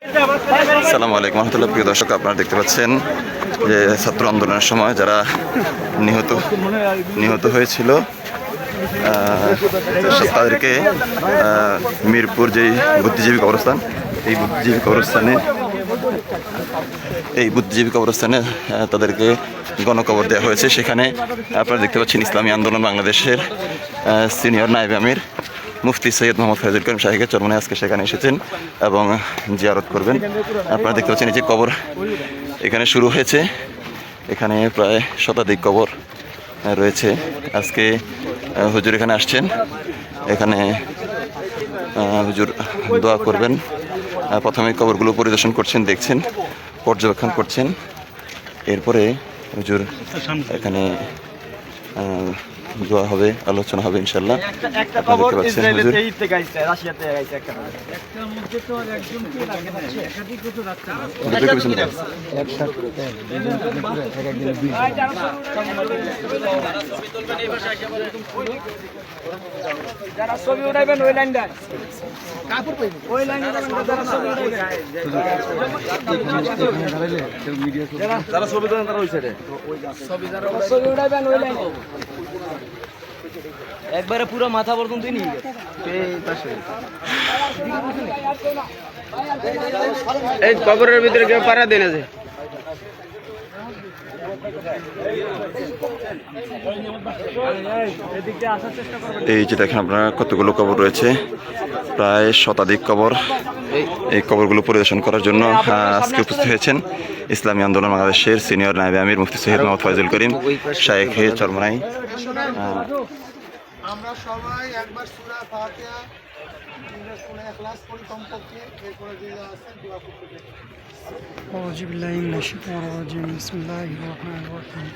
আসসালামু আলাইকুম রহমতুল্লাহ। প্রিয় দর্শক, আপনারা দেখতে পাচ্ছেন যে ছাত্র আন্দোলনের সময় যারা নিহত হয়েছিল তাদেরকে মিরপুর যেই বুদ্ধিজীবী কবরস্থান, এই বুদ্ধিজীবী কবরস্থানে তাদেরকে গণকবর দেওয়া হয়েছে। সেখানে আপনারা দেখতে পাচ্ছেন ইসলামী আন্দোলন বাংলাদেশের সিনিয়র নায়েবে আমির মুফতি সৈয়দ মোহাম্মদ ফয়জুল করিম সাহেবের চরমনে আজকে সেখানে এসেছেন এবং জিয়ারত করবেন। আপনারা দেখতে পাচ্ছেন এই যে কবর এখানে শুরু হয়েছে, এখানে প্রায় শতাধিক কবর রয়েছে। আজকে হুজুর এখানে আসছেন, এখানে হুজুর দোয়া করবেন। প্রথমে কবরগুলো পরিদর্শন করছেন, দেখছেন, পর্যবেক্ষণ করছেন। এরপরে হুজুর এখানে দোয়া হবে, আলোচনা হবে ইনশাল্লাহ। আপনারা দেখতে পাচ্ছেন হুজুর যারা ছবি উঠাইবেন ওই লাইনটা ওই লাইনে যারা ছবি তোলেন তারা ওই সাইডে ছবি উঠাইবেন ওই লাইনে একবারে পুরো মাথা পর্যন্ত নিয়ে এই কবরের ভিতরে কেউ পাড়া দেন আছে। এই যে দেখেন আপনারা কতগুলো কবর রয়েছে, প্রায় শতাধিক কবর। এই কবরগুলো পরিদর্শন করার জন্য আজকে উপস্থিত হয়েছেন ইসলামী আন্দোলন বাংলাদেশের সিনিয়র নায়েবে আমির মুফতি সৈয়দ মোহাম্মদ ফয়জুল করিম শায়েখ চরমনাই। আমরা সবাই একবার সূরা ফাতিহা সূরা ইখলাস পড়ি কমপক্ষে, এরপরে যে আছে দোয়া করতে। আউযু বিল্লাহি মিনাশ শাইতানির রাজিম। বিসমিল্লাহির রহমানির রহিম।